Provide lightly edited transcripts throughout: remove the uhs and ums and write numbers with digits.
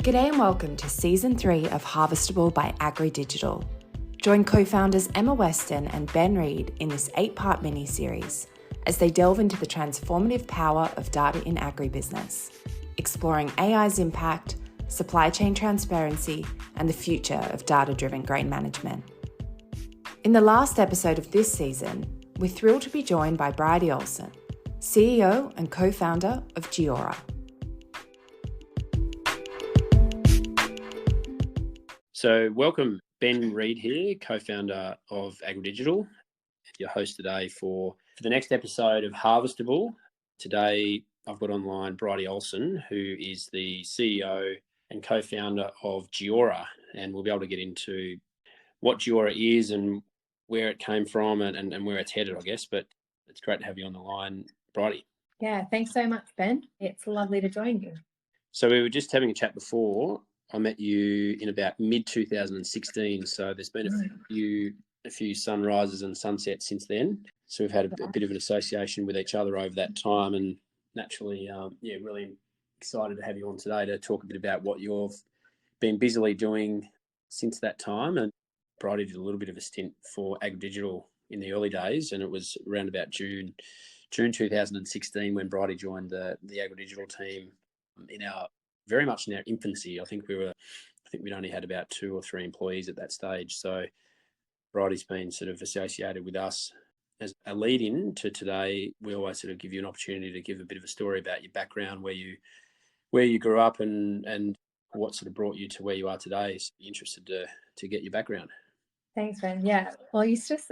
G'day and welcome to Season 3 of Harvestable by AgriDigital. Join co-founders Emma Weston and Ben Reid in this 8-part mini-series as they delve into the transformative power of data in agribusiness, exploring AI's impact, supply chain transparency, and the future of data-driven grain management. In the last episode of this season, we're thrilled to be joined by Bridie Ohlsson, CEO and co-founder of Geora. So welcome, Ben Reid here, co-founder of AgriDigital, your host today for the next episode of Harvestable. Today, I've got online Bridie Ohlsson, who is the CEO and co-founder of Geora, and we'll be able to get into what Geora is and where it came from and where it's headed, I guess. But it's great to have you on the line, Bridie. Yeah, thanks so much, Ben. It's lovely to join you. So we were just having a chat before. I met you in about mid-2016, so there's been a few sunrises and sunsets since then. So we've had a bit of an association with each other over that time, and naturally, really excited to have you on today to talk a bit about what you've been busily doing since that time. And Bridie did a little bit of a stint for AgriDigital in the early days, and it was around about June 2016 when Bridie joined the AgriDigital team very much in our infancy. I think we'd only had about 2 or 3 employees at that stage. So Bridie's been sort of associated with us as a lead in to today. We always sort of give you an opportunity to give a bit of a story about your background, where you grew up and what sort of brought you to where you are today. So I'm interested to get your background. Thanks, Ben. Yeah. Well, you just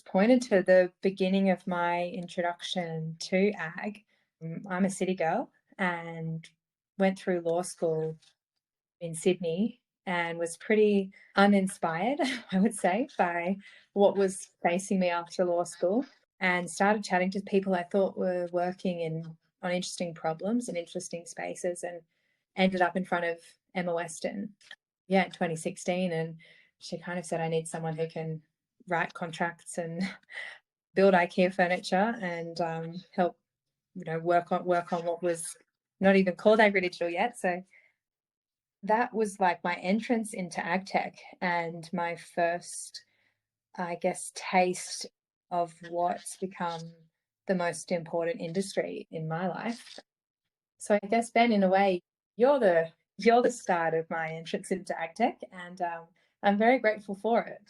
pointed to the beginning of my introduction to ag. I'm a city girl and went through law school in Sydney and was pretty uninspired, I would say, by what was facing me after law school, and started chatting to people I thought were working on interesting problems and interesting spaces, and ended up in front of Emma Weston, in 2016. And she kind of said, I need someone who can write contracts and build IKEA furniture and help work on what was not even called AgriDigital yet. So that was like my entrance into ag tech and my first, I guess, taste of what's become the most important industry in my life. So I guess, Ben, in a way, you're the start of my entrance into ag tech, and I'm very grateful for it.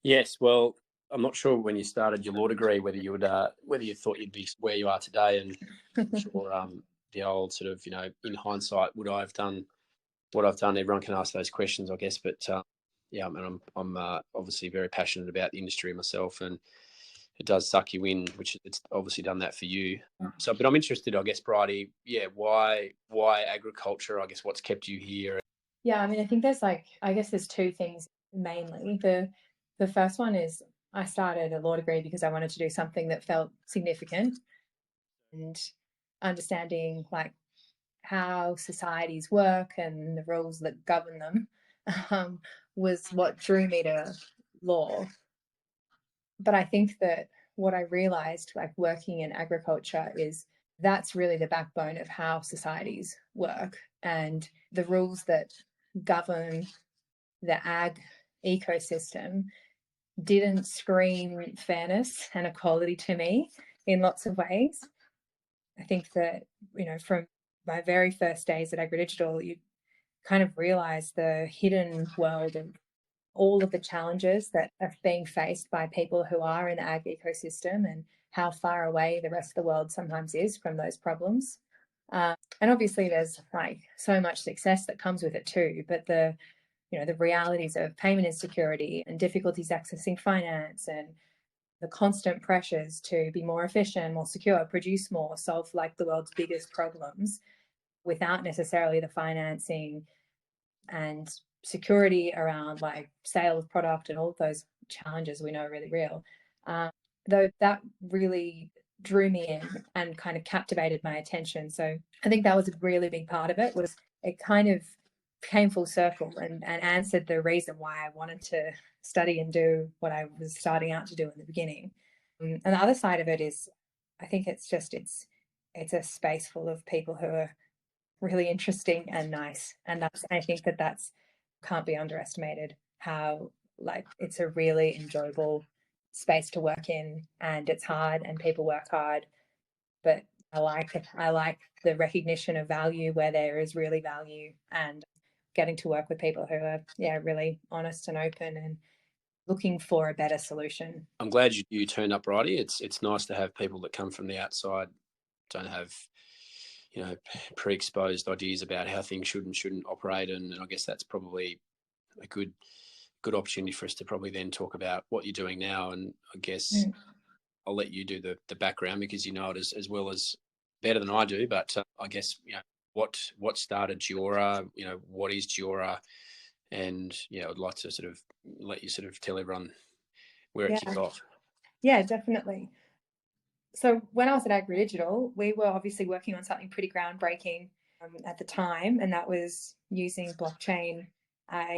Yes, well, I'm not sure when you started your law degree whether you thought you'd be where you are today, and I'm sure the old sort of in hindsight, would I have done what I've done? Everyone can ask those questions, I guess. But I'm obviously very passionate about the industry myself, and it does suck you in, which it's obviously done that for you. So, but I'm interested, I guess, Bridie. Why agriculture? I guess what's kept you here? Yeah, I mean, I think there's 2 things mainly. The first one is, I started a law degree because I wanted to do something that felt significant, and understanding like how societies work and the rules that govern them was what drew me to law. But I think that what I realized, like working in agriculture, is that's really the backbone of how societies work, and the rules that govern the ag ecosystem didn't scream fairness and equality to me in lots of ways. I think that, from my very first days at AgriDigital, you kind of realize the hidden world of all of the challenges that are being faced by people who are in the ag ecosystem, and how far away the rest of the world sometimes is from those problems. And obviously there's like so much success that comes with it too, but the realities of payment insecurity and difficulties accessing finance, and the constant pressures to be more efficient, more secure, produce more, solve like the world's biggest problems without necessarily the financing and security around like sale of product and all of those challenges we know are really real. Though that really drew me in and kind of captivated my attention. So I think that was a really big part of it. Was it kind of came full circle and answered the reason why I wanted to study and do what I was starting out to do in the beginning. And the other side of it is, I think it's a space full of people who are really interesting and nice. And I think that's can't be underestimated, how like it's a really enjoyable space to work in, and it's hard and people work hard, but I like the recognition of value where there is really value, and getting to work with people who are really honest and open and looking for a better solution. I'm glad you turned up, Bridie. It's nice to have people that come from the outside, don't have pre-exposed ideas about how things should and shouldn't operate, and I guess that's probably a good opportunity for us to probably then talk about what you're doing now. And I guess I'll let you do the background, because you know it as well as better than I do. But I guess what started Geora, what is Geora, and I'd like to sort of let you sort of tell everyone where it kicked off. Yeah, definitely. So when I was at AgriDigital, we were obviously working on something pretty groundbreaking at the time, and that was using blockchain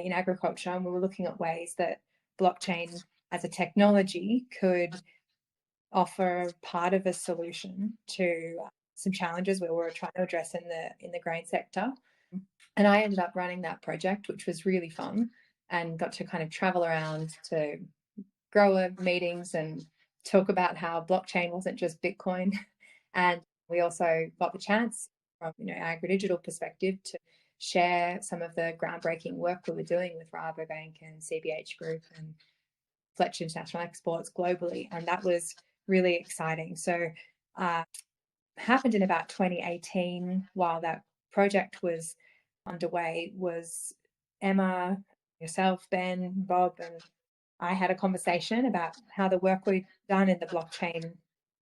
in agriculture. And we were looking at ways that blockchain as a technology could offer part of a solution to some challenges we were trying to address in the grain sector. And I ended up running that project, which was really fun, and got to kind of travel around to grower meetings and talk about how blockchain wasn't just Bitcoin. And we also got the chance from AgriDigital perspective to share some of the groundbreaking work we were doing with Rabobank and CBH Group and Fletcher International Exports globally. And that was really exciting. So happened in about 2018, while that project was underway, was Emma, yourself, Ben, Bob, and I had a conversation about how the work we've done in the blockchain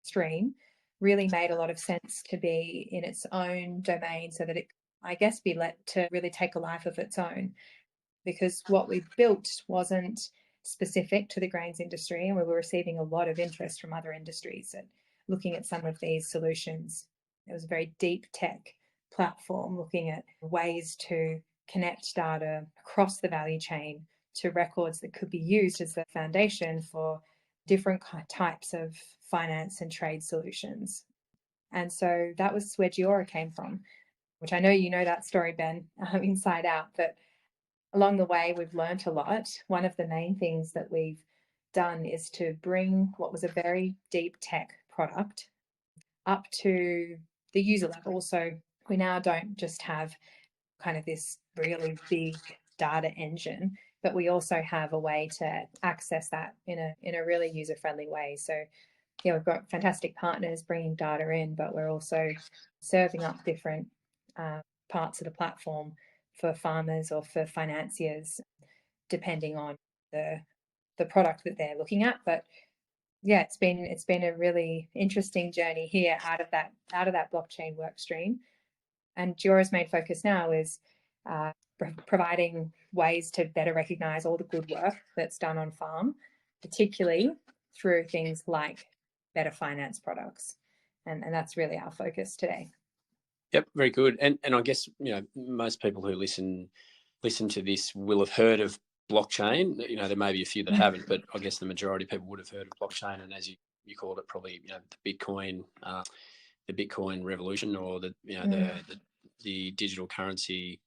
stream really made a lot of sense to be in its own domain, so that it, I guess, be let to really take a life of its own. Because what we built wasn't specific to the grains industry, and we were receiving a lot of interest from other industries at looking at some of these solutions. It was a very deep tech platform looking at ways to connect data across the value chain to records that could be used as the foundation for different types of finance and trade solutions. And so that was where Geora came from, which I know you know that story, Ben, inside out. But along the way, we've learnt a lot. One of the main things that we've done is to bring what was a very deep tech product up to the user level. So we now don't just have kind of this really big data engine, but we also have a way to access that in a really user-friendly way. So we've got fantastic partners bringing data in, but we're also serving up different parts of the platform for farmers or for financiers, depending on the product that they're looking at. But it's been a really interesting journey here out of that blockchain work stream. And Geora's main focus now is providing ways to better recognise all the good work that's done on farm, particularly through things like better finance products. And that's really our focus today. Yep, very good. And I guess most people who listen to this will have heard of blockchain. There may be a few that haven't, but I guess the majority of people would have heard of blockchain. And as you called it, probably the Bitcoin revolution, or the digital currency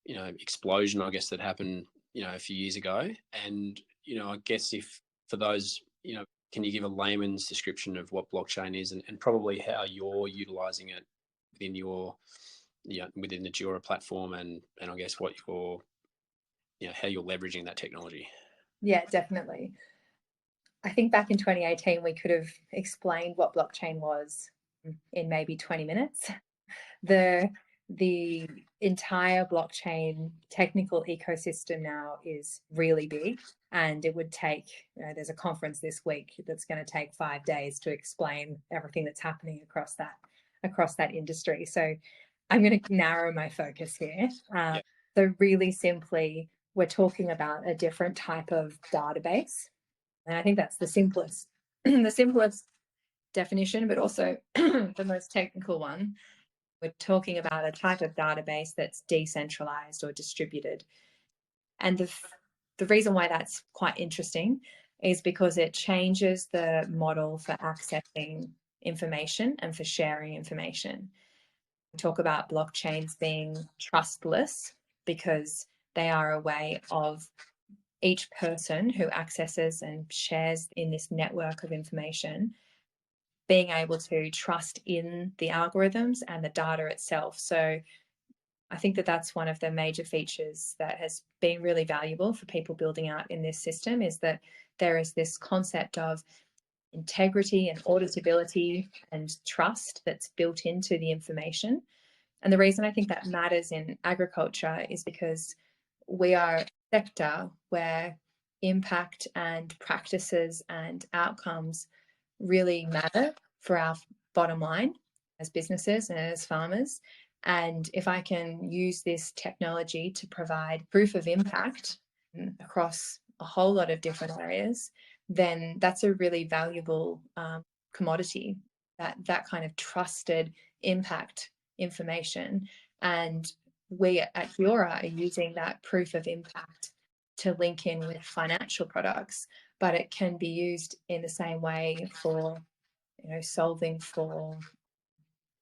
explosion, I guess, that happened a few years ago. And I guess, if for those can you give a layman's description of what blockchain is, and probably how you're utilizing it within within the Geora platform, and I guess what you're how you're leveraging that technology? Yeah, definitely. I think back in 2018 we could have explained what blockchain was in maybe 20 minutes. The entire blockchain technical ecosystem now is really big, and it would take, there's a conference this week that's going to take 5 days to explain everything that's happening across that industry. So I'm going to narrow my focus here. So really simply, we're talking about a different type of database. And I think that's the simplest definition, but also the most technical one. We're talking about a type of database that's decentralized or distributed. And the reason why that's quite interesting is because it changes the model for accessing information and for sharing information. talk about blockchains being trustless because they are a way of each person who accesses and shares in this network of information being able to trust in the algorithms and the data itself. So I think that that's one of the major features that has been really valuable for people building out in this system, is that there is this concept of integrity and auditability and trust that's built into the information. And the reason I think that matters in agriculture is because we are a sector where impact and practices and outcomes really matter for our bottom line as businesses and as farmers. And if I can use this technology to provide proof of impact across a whole lot of different areas, then that's a really valuable commodity, that kind of trusted impact information. And we at Geora are using that proof of impact to link in with financial products, but it can be used in the same way for, solving for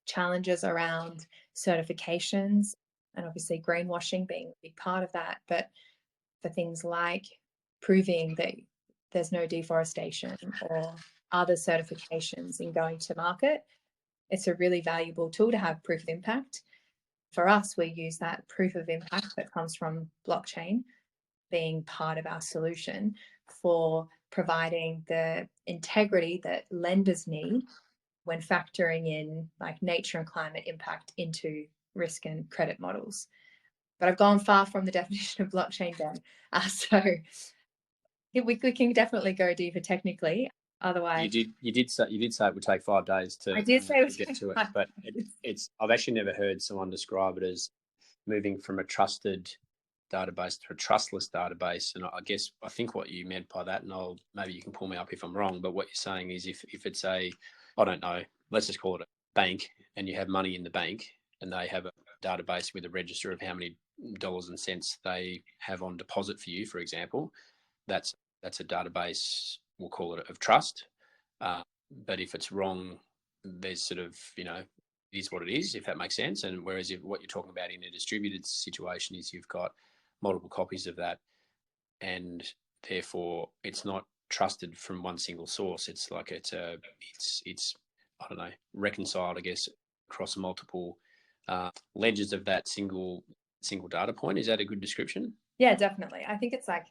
challenges around certifications, and obviously greenwashing being a big part of that, but for things like proving that there's no deforestation or other certifications in going to market. It's a really valuable tool to have proof of impact. For us, we use that proof of impact that comes from blockchain being part of our solution for providing the integrity that lenders need when factoring in like nature and climate impact into risk and credit models. But I've gone far from the definition of blockchain, Ben. So we can definitely go deeper technically. Otherwise, you did say it would take 5 days to, I did say to get to it, but it's I've actually never heard someone describe it as moving from a trusted database to a trustless database. And I think what you meant by that, and maybe you can pull me up if I'm wrong, but what you're saying is if it's I don't know, let's just call it a bank, and you have money in the bank and they have a database with a register of how many dollars and cents they have on deposit for you, for example, that's a database, we'll call it, of trust. But if it's wrong, there's sort of, it is what it is, if that makes sense. And whereas what you're talking about in a distributed situation is you've got multiple copies of that, and therefore it's not trusted from one single source. It's like it's I don't know, reconciled, I guess, across multiple ledgers of that single data point. Is that a good description? Yeah, definitely. I think it's like,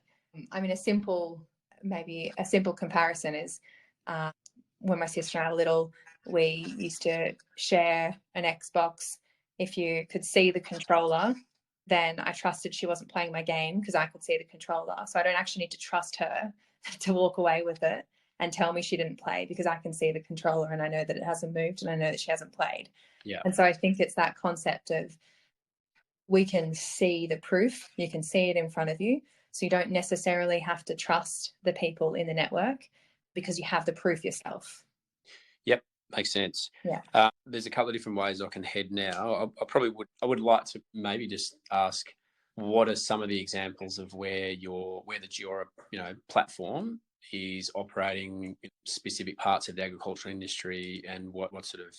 a simple comparison is when my sister and I were little, we used to share an Xbox. If you could see the controller, then I trusted she wasn't playing my game because I could see the controller. So I don't actually need to trust her to walk away with it and tell me she didn't play, because I can see the controller and I know that it hasn't moved and I know that she hasn't played. Yeah. And so I think it's that concept of, we can see the proof, you can see it in front of you. So you don't necessarily have to trust the people in the network because you have the proof yourself. Yep, makes sense. Yeah. There's a couple of different ways I can head now. I would like to maybe just ask, what are some of the examples of where the Geora platform is operating in specific parts of the agricultural industry, and what sort of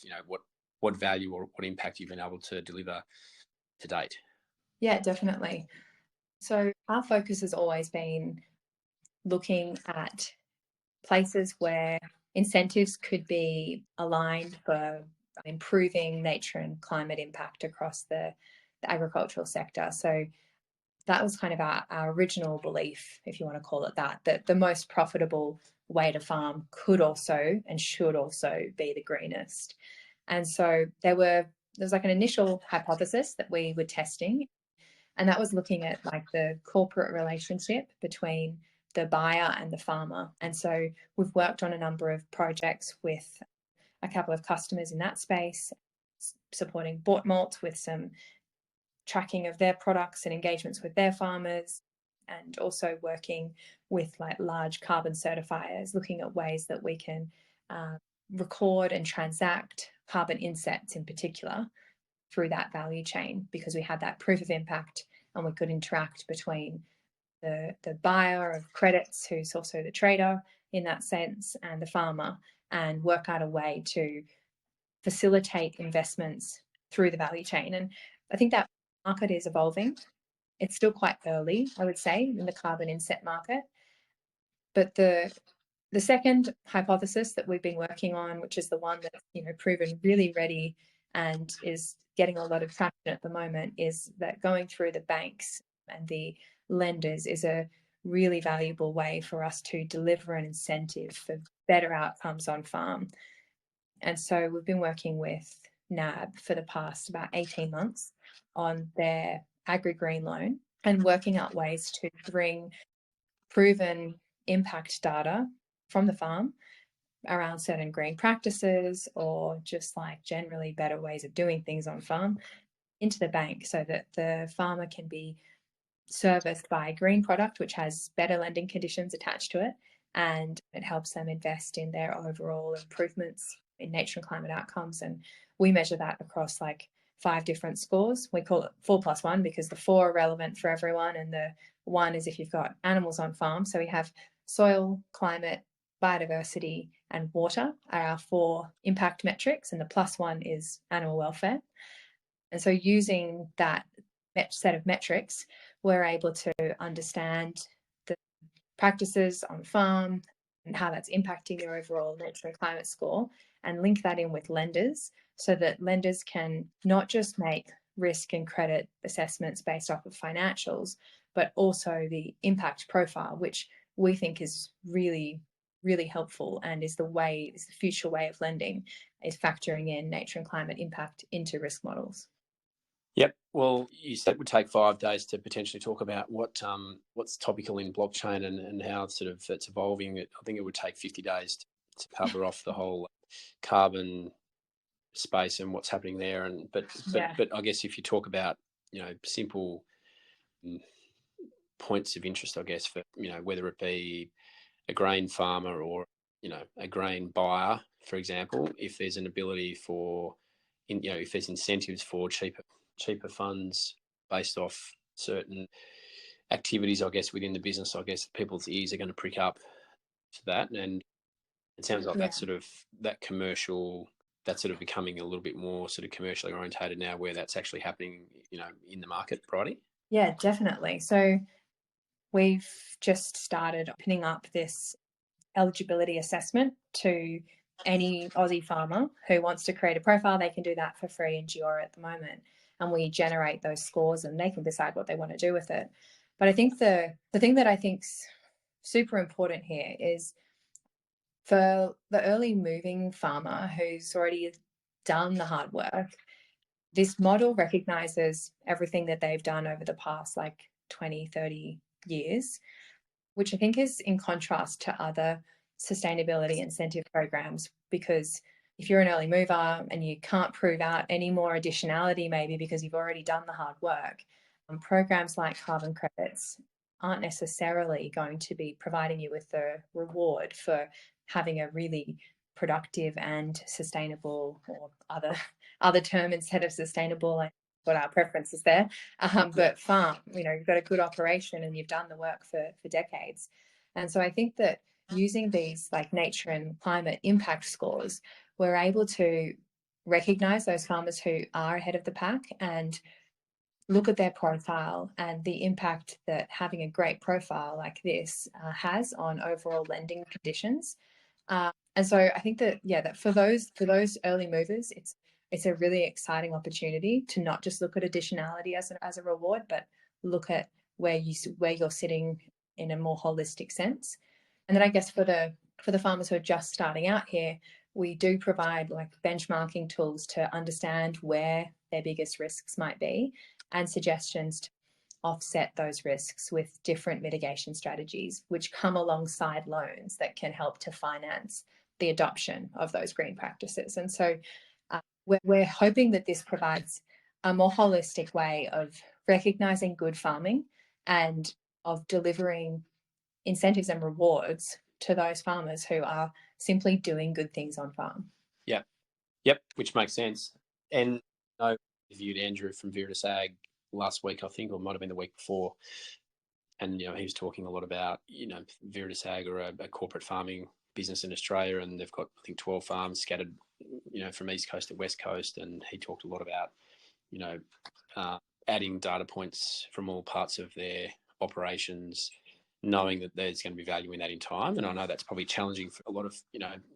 what value or what impact you've been able to deliver to date? Yeah, definitely. So our focus has always been looking at places where incentives could be aligned for improving nature and climate impact across the agricultural sector. So that was kind of our original belief, if you want to call it that the most profitable way to farm could also and should also be the greenest. And so there was like an initial hypothesis that we were testing, and that was looking at like the corporate relationship between the buyer and the farmer. And so we've worked on a number of projects with a couple of customers in that space, supporting Bought Malt with some tracking of their products and engagements with their farmers, and also working with like large carbon certifiers, looking at ways that we can record and transact carbon insets in particular through that value chain, because we had that proof of impact and we could interact between the buyer of credits, who's also the trader in that sense, and the farmer, and work out a way to facilitate investments through the value chain. And I think that market is evolving. It's still quite early, I would say, in the carbon inset market. But the second hypothesis that we've been working on, which is the one that's proven really ready and is getting a lot of traction at the moment, is that going through the banks and the lenders is a really valuable way for us to deliver an incentive for better outcomes on farm. And so we've been working with NAB for the past about 18 months on their AgriGreen loan and working out ways to bring proven impact data from the farm around certain green practices or just like generally better ways of doing things on farm into the bank, so that the farmer can be serviced by a green product which has better lending conditions attached to it, and it helps them invest in their overall improvements in nature and climate outcomes. And we measure that across like 5 different scores. We call it 4+1 because the 4 are relevant for everyone, and the 1 is if you've got animals on farm. So we have soil, climate, biodiversity, and water are our 4 impact metrics, and the +1 is animal welfare. And so using that set of metrics, we're able to understand the practices on farm and how that's impacting their overall nature and climate score, and link that in with lenders so that lenders can not just make risk and credit assessments based off of financials, but also the impact profile, which we think is really, really helpful and is the future way of lending, is factoring in nature and climate impact into risk models. Yep. Well, you said it would take 5 days to potentially talk about what's topical in blockchain and how sort of it's evolving. I think it would take 50 days to cover off the whole carbon space and what's happening there. But I guess if you talk about simple points of interest, I guess, for whether it be a grain farmer or a grain buyer, for example, if there's an ability for if there's incentives for cheaper funds based off certain activities, I guess, within the business, I guess people's ears are going to prick up to that. And it sounds like that's sort of becoming a little bit more sort of commercially orientated now, where that's actually happening, in the market, Bridie. Yeah, definitely. So we've just started opening up this eligibility assessment to any Aussie farmer who wants to create a profile. They can do that for free in Geora at the moment. And we generate those scores and they can decide what they want to do with it. But I think the thing that I think's super important here is for the early moving farmer who's already done the hard work, this model recognizes everything that they've done over the past like 20, 30 years, which I think is in contrast to other sustainability incentive programs, because if you're an early mover and you can't prove out any more additionality, maybe because you've already done the hard work, programs like carbon credits aren't necessarily going to be providing you with the reward for having a really productive and sustainable, or other term instead of sustainable, like what our preference is there, but farm, you've got a good operation and you've done the work for decades. And so I think that using these like nature and climate impact scores, we're able to recognize those farmers who are ahead of the pack and look at their profile and the impact that having a great profile like this has on overall lending conditions. And so I think that, that for those early movers, it's a really exciting opportunity to not just look at additionality as a reward, but look at where you're sitting in a more holistic sense. And then I guess for the farmers who are just starting out here, we do provide like benchmarking tools to understand where their biggest risks might be and suggestions to offset those risks with different mitigation strategies, which come alongside loans that can help to finance the adoption of those green practices. And so we're hoping that this provides a more holistic way of recognizing good farming and of delivering incentives and rewards to those farmers who are simply doing good things on farm. Yep, which makes sense. And I interviewed Andrew from Veritas Ag last week, I think, or might have been the week before. And, he was talking a lot about, Veritas Ag are a corporate farming business in Australia, and they've got, I think, 12 farms scattered from East Coast to West Coast, and he talked a lot about, adding data points from all parts of their operations, knowing that there's going to be value in that in time. And I know that's probably challenging for a lot of,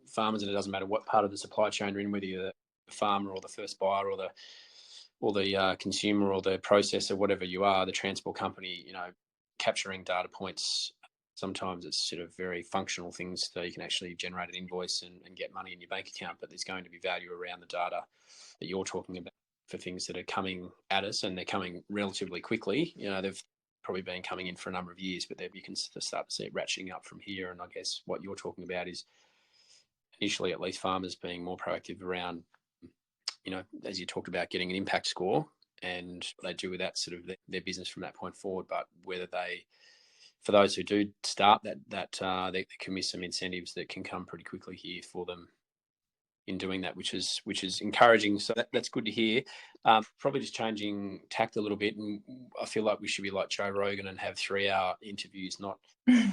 farmers, and it doesn't matter what part of the supply chain you're in, whether you're the farmer or the first buyer or the consumer or the processor, whatever you are, the transport company, capturing data points. Sometimes it's sort of very functional things, so you can actually generate an invoice and get money in your bank account, but there's going to be value around the data that you're talking about for things that are coming at us, and they're coming relatively quickly. They've probably been coming in for a number of years, but you can start to see it ratcheting up from here. And I guess what you're talking about is initially, at least, farmers being more proactive around, as you talked about, getting an impact score, and what they do with that sort of their business from that point forward. But whether they, for those who do start that there can be some incentives that can come pretty quickly here for them in doing that, which is encouraging. So that's good to hear. Probably just changing tact a little bit, and I feel like we should be like Joe Rogan and have 3-hour interviews, not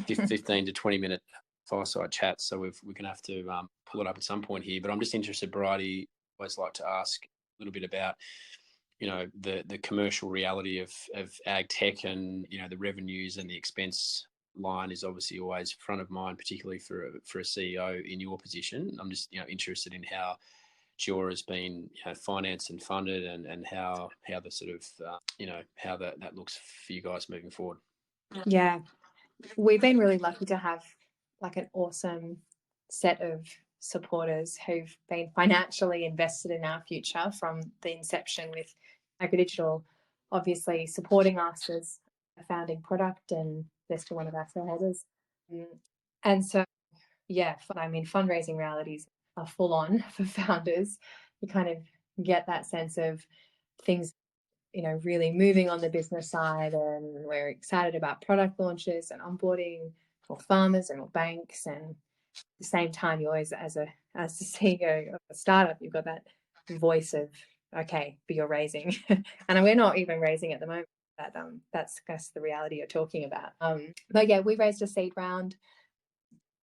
15 to 20 minute fireside chats. So we're going to have to pull it up at some point here. But I'm just interested, Bridie, always like to ask a little bit about the commercial reality of ag tech, and the revenues and the expense line is obviously always front of mind, particularly for a CEO in your position. I'm just interested in how Geora has been financed and funded, and how the sort of how that looks for you guys moving forward. Yeah, we've been really lucky to have like an awesome set of supporters who've been financially invested in our future from the inception, with AgriDigital obviously supporting us as a founding product, and they're still one of our shareholders. And so, fundraising realities are full on for founders. You kind of get that sense of things, really moving on the business side, and we're excited about product launches and onboarding more farmers and more banks. And at the same time, you always, as the CEO of a startup, you've got that voice of, okay, but you're raising, and we're not even raising at the moment. That's the reality you're talking about. But yeah, we raised a seed round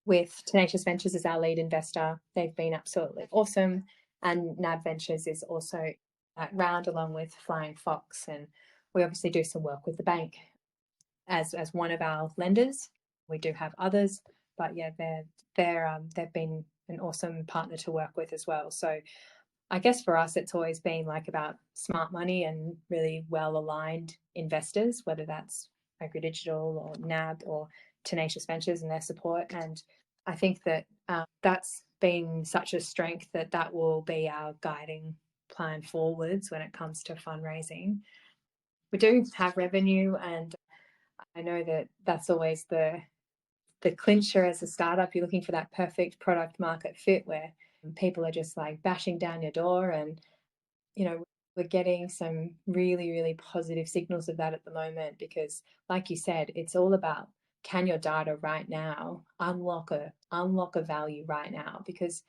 with Tenacious Ventures as our lead investor. They've been absolutely awesome, and NAB Ventures is also that round, along with Flying Fox. And we obviously do some work with the bank as one of our lenders. We do have others, but yeah, they've been an awesome partner to work with as well. So I guess for us, it's always been like about smart money and really well-aligned investors, whether that's AgriDigital or NAB or Tenacious Ventures and their support. And I think that that's been such a strength that will be our guiding plan forwards when it comes to fundraising. We do have revenue, and I know that that's always the clincher as a startup. You're looking for that perfect product market fit where people are just like bashing down your door, and we're getting some really, really positive signals of that at the moment, because like you said, it's all about, can your data right now unlock a value right now? Because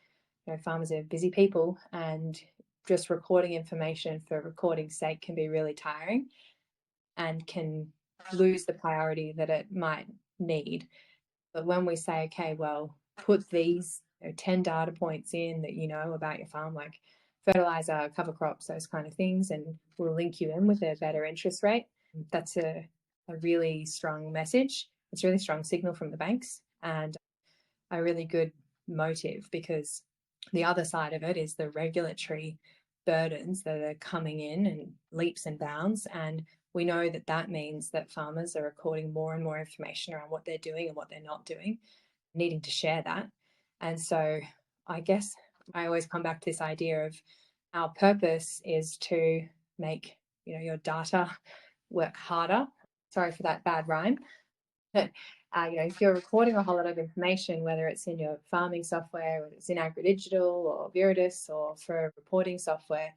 farmers are busy people, and just recording information for recording's sake can be really tiring and can lose the priority that it might need. But when we say, okay, well, put these 10 data points in that about your farm, like fertilizer, cover crops, those kind of things, and we'll link you in with a better interest rate. That's a really strong message. It's a really strong signal from the banks, and a really good motive, because the other side of it is the regulatory burdens that are coming in leaps and bounds. And we know that means that farmers are recording more and more information around what they're doing and what they're not doing, needing to share that. And so I guess I always come back to this idea of our purpose is to make, your data work harder. Sorry for that bad rhyme. But, if you're recording a whole lot of information, whether it's in your farming software, whether it's in AgriDigital or Viridis or for reporting software,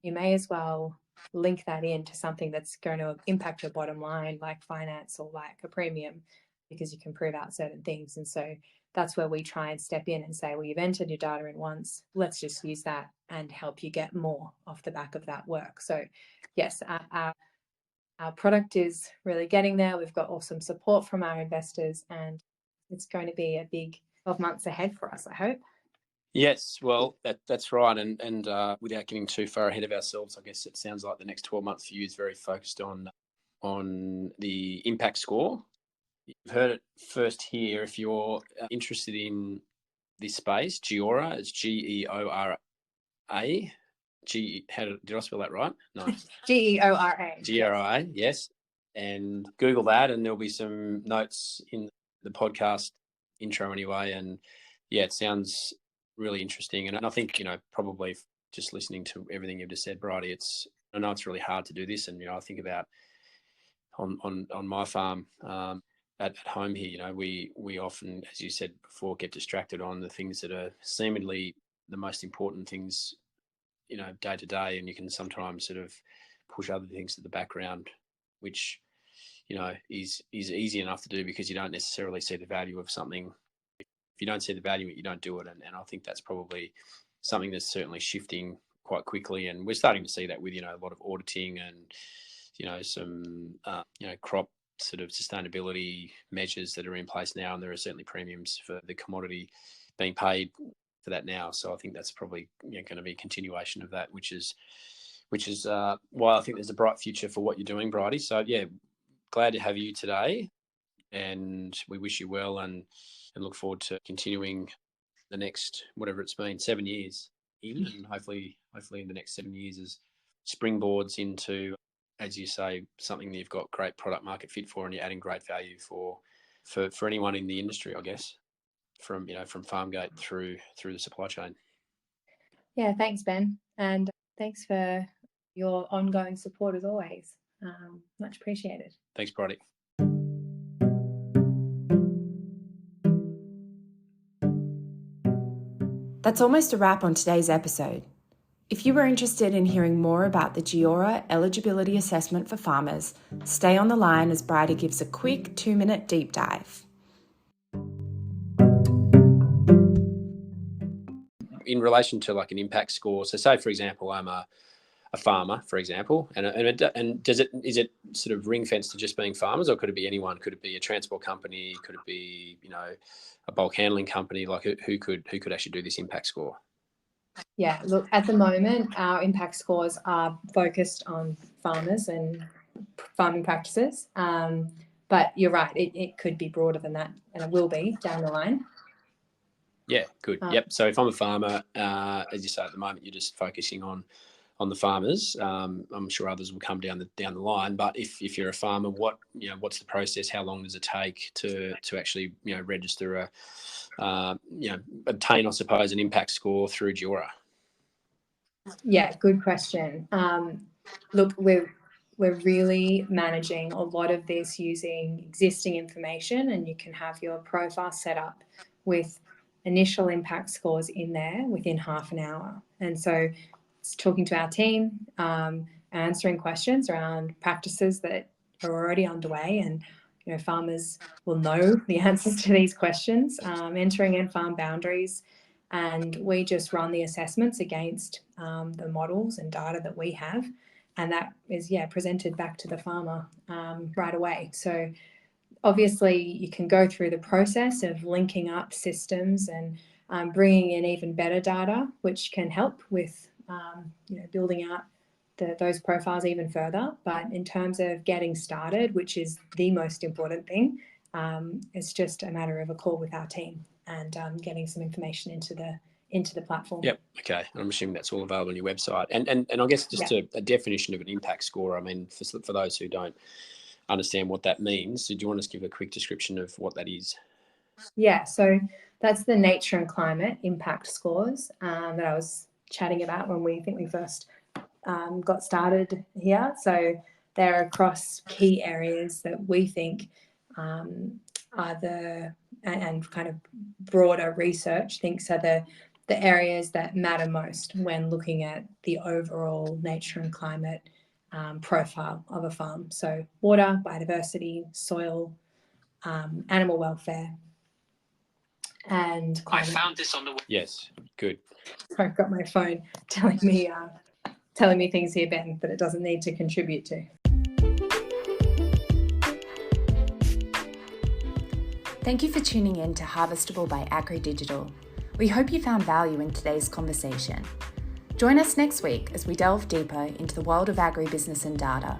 you may as well link that into something that's going to impact your bottom line, like finance or like a premium, because you can prove out certain things. And so that's where we try and step in and say, well, you've entered your data in once, let's just use that and help you get more off the back of that work. So yes, our product is really getting there. We've got awesome support from our investors, and it's going to be a big 12 months ahead for us, I hope. Yes, well, that's right. And without getting too far ahead of ourselves, I guess it sounds like the next 12 months for you is very focused on the impact score. You've heard it first here. If you're interested in this space, Geora, it's Geora. Did I spell that right? No. Geora. Geora, yes. And Google that, and there'll be some notes in the podcast intro anyway. And yeah, it sounds really interesting. And I think, probably just listening to everything you've just said, Bridie, I know it's really hard to do this. And, I think about on my farm at home here, we often, as you said before, get distracted on the things that are seemingly the most important things, day to day. And you can sometimes sort of push other things to the background, which, is easy enough to do because you don't necessarily see the value of something. If you don't see the value, you don't do it. And I think that's probably something that's certainly shifting quite quickly. And we're starting to see that with, a lot of auditing and, some, crop sort of sustainability measures that are in place now. And there are certainly premiums for the commodity being paid for that now. So I think that's probably going to be a continuation of that, which is why I think there's a bright future for what you're doing, Bridie. So yeah, glad to have you today, and we wish you well and look forward to continuing the next, whatever it's been, 7 years in, and hopefully in the next 7 years as springboards into, as you say, something that you've got great product market fit for, and you're adding great value for anyone in the industry, I guess, from farm gate through the supply chain. Yeah, thanks, Ben, and thanks for your ongoing support as always. Much appreciated. Thanks, Bridie. That's almost a wrap on today's episode. If you were interested in hearing more about the Geora eligibility assessment for farmers, stay on the line as Bridie gives a quick 2-minute deep dive. In relation to like an impact score, so say for example I'm a farmer, for example, and is it sort of ring fenced to just being farmers, or could it be anyone? Could it be a transport company? Could it be a bulk handling company? Like who could actually do this impact score? Yeah, look, at the moment our impact scores are focused on farmers and farming practices, but you're right, it could be broader than that, and it will be down the line. Yeah, good. Yep. So if I'm a farmer, as you say, at the moment you're just focusing on the farmers. I'm sure others will come down the line. But if you're a farmer, what's the process? How long does it take to actually register obtain, I suppose, an impact score through Geora? Yeah, good question. Look, we're really managing a lot of this using existing information, and you can have your profile set up with initial impact scores in there within half an hour. And so it's talking to our team, answering questions around practices that are already underway, and farmers will know the answers to these questions, entering in farm boundaries, and we just run the assessments against the models and data that we have, and that is presented back to the farmer right away. So obviously you can go through the process of linking up systems and bringing in even better data, which can help with building out those profiles even further. But in terms of getting started, which is the most important thing, it's just a matter of a call with our team and getting some information into the platform. Yep. Okay. I'm assuming that's all available on your website. And I guess just a definition of an impact score. I mean, for those who don't understand what that means, do you want to give a quick description of what that is? Yeah. So that's the nature and climate impact scores that I was chatting about when we first got started here. So they're across key areas that we think are and kind of broader research thinks are the areas that matter most when looking at the overall nature and climate profile of a farm. So water, biodiversity, soil, animal welfare, and climate. I found this on the Yes, good. I've got my phone telling me things here, Ben, that it doesn't need to contribute to. Thank you for tuning in to Harvestable by AgriDigital. We hope you found value in today's conversation. Join us next week as we delve deeper into the world of agribusiness and data.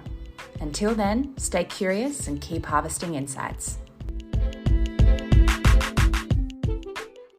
Until then, stay curious and keep harvesting insights.